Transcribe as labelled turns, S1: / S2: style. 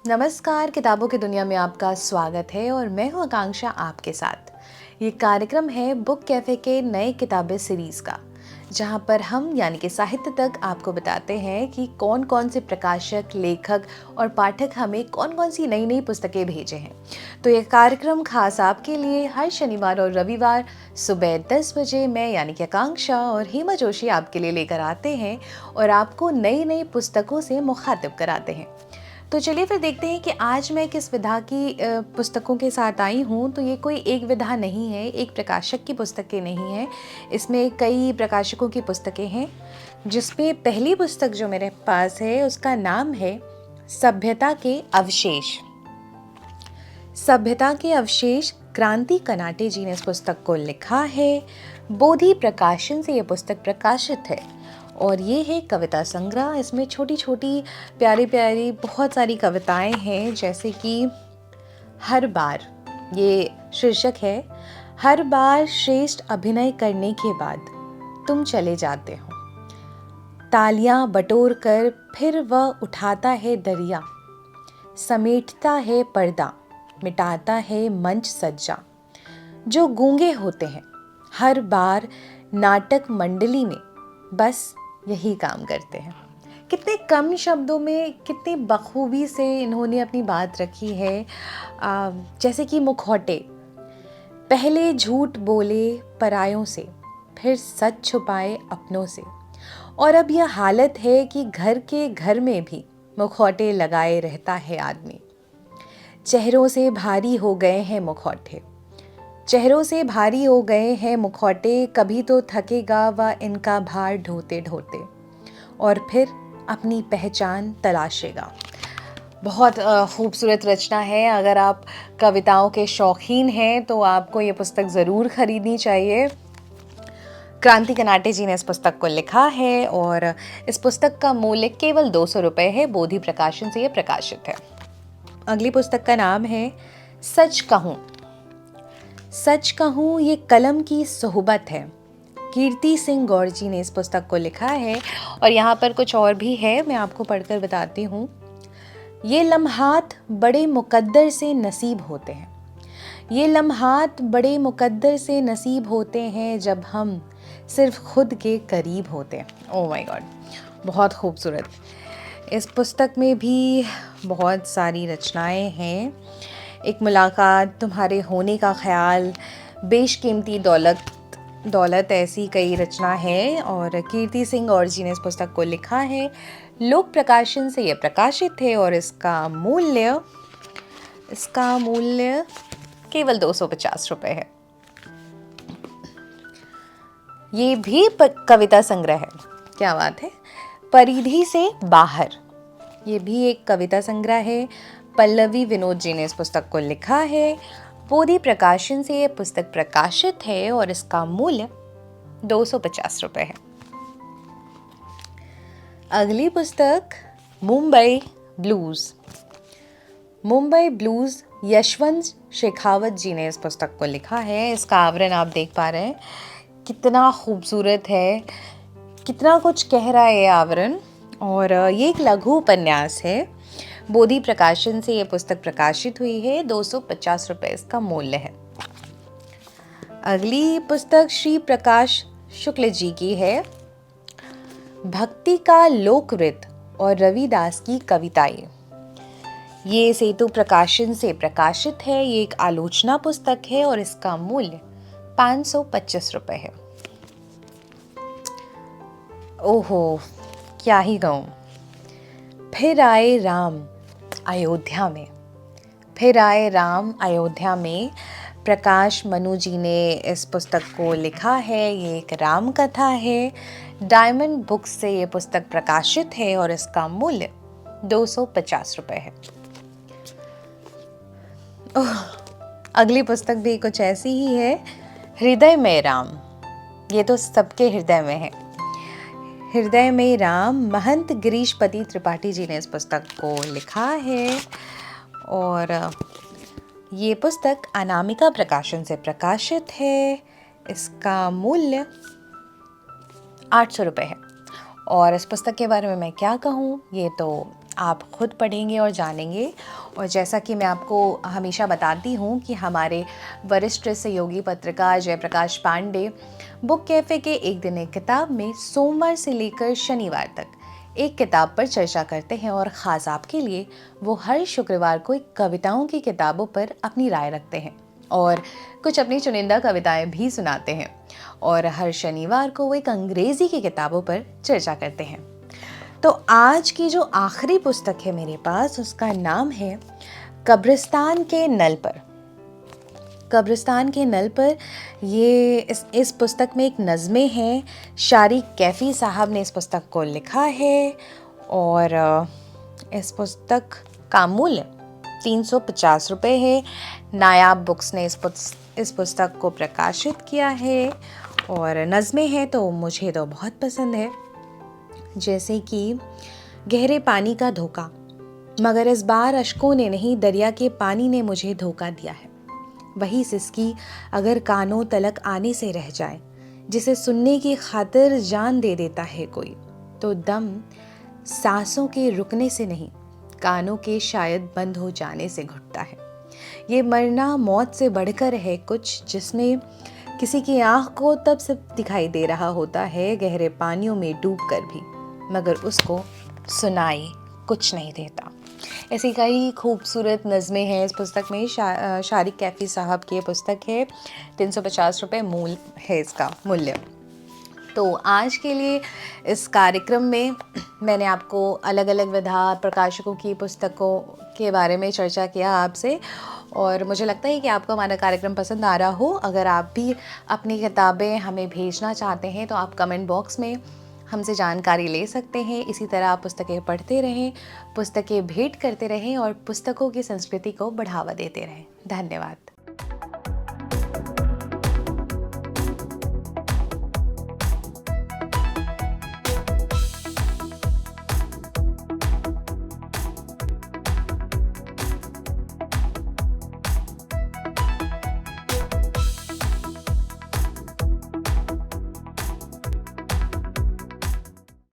S1: नमस्कार, किताबों की दुनिया में आपका स्वागत है और मैं हूं आकांक्षा आपके साथ। ये कार्यक्रम है बुक कैफ़े के नए किताबें सीरीज़ का, जहां पर हम यानी कि साहित्य तक आपको बताते हैं कि कौन कौन से प्रकाशक, लेखक और पाठक हमें कौन कौन सी नई नई पुस्तकें भेजे हैं। तो ये कार्यक्रम खास आपके लिए हर शनिवार और रविवार सुबह 10 बजे मैं यानी कि आकांक्षा और हेमा जोशी आपके लिए लेकर आते हैं और आपको नई नई पुस्तकों से मुखातिब कराते हैं। तो चलिए फिर देखते हैं कि आज मैं किस विधा की पुस्तकों के साथ आई हूँ। तो ये कोई एक विधा नहीं है, एक प्रकाशक की पुस्तकें नहीं है, इसमें कई प्रकाशकों की पुस्तकें हैं। जिसमें पहली पुस्तक जो मेरे पास है उसका नाम है सभ्यता के अवशेष। सभ्यता के अवशेष क्रांति कनाटे जी ने इस पुस्तक को लिखा है। बोधि प्रकाशन से ये पुस्तक प्रकाशित है और ये है कविता संग्रह। इसमें छोटी छोटी प्यारी प्यारी बहुत सारी कविताएं हैं, जैसे कि हर बार, ये शीर्षक है, हर बार श्रेष्ठ अभिनय करने के बाद तुम चले जाते हो, तालियां बटोर कर फिर वह उठाता है दरिया, समेटता है पर्दा, मिटाता है मंच सज्जा। जो गूंगे होते हैं हर बार नाटक मंडली में बस यही काम करते हैं। कितने कम शब्दों में कितनी बखूबी से इन्होंने अपनी बात रखी है। जैसे कि मुखौटे, पहले झूठ बोले परायों से, फिर सच छुपाए अपनों से, और अब यह हालत है कि घर के घर में भी मुखौटे लगाए रहता है आदमी। चेहरों से भारी हो गए हैं मुखौटे, चेहरों से भारी हो गए हैं मुखौटे, कभी तो थकेगा वह इनका भार ढोते ढोते, और फिर अपनी पहचान तलाशेगा। बहुत खूबसूरत रचना है। अगर आप कविताओं के शौकीन हैं तो आपको ये पुस्तक ज़रूर खरीदनी चाहिए। क्रांति कनाटे जी ने इस पुस्तक को लिखा है और इस पुस्तक का मूल्य केवल 200 रुपये है। बोधि प्रकाशन से ये प्रकाशित है। अगली पुस्तक का नाम है सच कहूँ। सच कहूँ ये कलम की सोहबत है। कीर्ति सिंह गौर जी ने इस पुस्तक को लिखा है और यहाँ पर कुछ और भी है, मैं आपको पढ़कर बताती हूँ। ये लम्हात बड़े मुकद्दर से नसीब होते हैं, ये लम्हात बड़े मुकद्दर से नसीब होते हैं जब हम सिर्फ खुद के करीब होते हैं। ओह माय गॉड, बहुत खूबसूरत। इस पुस्तक में भी बहुत सारी रचनाएं हैं। एक मुलाकात, तुम्हारे होने का ख्याल, बेशकीमती दौलत, ऐसी कई रचना है और कीर्ति सिंह गौर जी ने इस पुस्तक को लिखा है। लोक प्रकाशन से यह प्रकाशित है और इसका मूल्य केवल 250 रुपये है। ये भी कविता संग्रह है, क्या बात है। परिधि से बाहर, ये भी एक कविता संग्रह है। पल्लवी विनोद जी ने इस पुस्तक को लिखा है। बोधि प्रकाशन से ये पुस्तक प्रकाशित है और इसका मूल्य 250 रुपये है। अगली पुस्तक मुंबई ब्लूज। मुंबई ब्लूज यशवंत शेखावत जी ने इस पुस्तक को लिखा है। इसका आवरण आप देख पा रहे हैं, कितना खूबसूरत है, कितना कुछ कह रहा है ये आवरण। और ये एक लघु उपन्यास है। बोधि प्रकाशन से ये पुस्तक प्रकाशित हुई है। 250 रुपये इसका मूल्य है। अगली पुस्तक श्री प्रकाश शुक्ल जी की है। भक्ति का लोकवृत्त और रविदास की कविताएं। ये सेतु प्रकाशन से प्रकाशित है। ये एक आलोचना पुस्तक है और इसका मूल्य 525 रुपये है। ओहो, क्या ही कहूँ। फिर आए राम अयोध्या में, फिर आए राम अयोध्या में, प्रकाश मनु जी ने इस पुस्तक को लिखा है। ये एक राम कथा है। डायमंड बुक्स से ये पुस्तक प्रकाशित है और इसका मूल्य 250 रुपये है। अगली पुस्तक भी कुछ ऐसी ही है, हृदय में राम। ये तो सबके हृदय में है। हृदय में राम, महंत गिरीशपति त्रिपाठी जी ने इस पुस्तक को लिखा है और ये पुस्तक अनामिका प्रकाशन से प्रकाशित है। इसका मूल्य 800 रुपये है। और इस पुस्तक के बारे में मैं क्या कहूँ, ये तो आप खुद पढ़ेंगे और जानेंगे। और जैसा कि मैं आपको हमेशा बताती हूँ कि हमारे वरिष्ठ सहयोगी पत्रकार जयप्रकाश पांडे बुक कैफ़े के एक दिन एक किताब में सोमवार से लेकर शनिवार तक एक किताब पर चर्चा करते हैं, और ख़ास आपके लिए वो हर शुक्रवार को एक कविताओं की किताबों पर अपनी राय रखते हैं और कुछ अपनी चुनिंदा कविताएं भी सुनाते हैं। और हर शनिवार को वो एक अंग्रेज़ी की किताबों पर चर्चा करते हैं। तो आज की जो आखिरी पुस्तक है मेरे पास, उसका नाम है कब्रिस्तान के नल पर। कब्रिस्तान के नल पर ये इस पुस्तक में एक नज़्में हैं। शारिक कैफ़ी साहब ने इस पुस्तक को लिखा है और इस पुस्तक का मूल्य 350 रुपये है। नायाब बुक्स ने इस पुस्तक को प्रकाशित किया है और नज़्में हैं तो मुझे तो बहुत पसंद है, जैसे कि गहरे पानी का धोखा, मगर इस बार अश्कों ने नहीं, दरिया के पानी ने मुझे धोखा दिया है। वही सिसकी अगर कानों तलक आने से रह जाए, जिसे सुनने की खातिर जान दे देता है कोई, तो दम सांसों के रुकने से नहीं, कानों के शायद बंद हो जाने से घुटता है। ये मरना मौत से बढ़कर है कुछ, जिसमें किसी की आँख को तब से दिखाई दे रहा होता है गहरे पानियों में डूबकर भी, मगर उसको सुनाई कुछ नहीं देता। ऐसी कई खूबसूरत नज़में हैं इस पुस्तक में। शारिक कैफ़ी साहब की ये पुस्तक है। 350 रुपये मूल है इसका मूल्य। तो आज के लिए इस कार्यक्रम में मैंने आपको अलग अलग विधा प्रकाशकों की पुस्तकों के बारे में चर्चा किया आपसे, और मुझे लगता है कि आपको हमारा कार्यक्रम पसंद आ रहा हो। अगर आप भी अपनी किताबें हमें भेजना चाहते हैं तो आप कमेंट बॉक्स में हमसे जानकारी ले सकते हैं। इसी तरह आप पुस्तकें पढ़ते रहें, पुस्तकें भेंट करते रहें और पुस्तकों की संस्कृति को बढ़ावा देते रहें। धन्यवाद।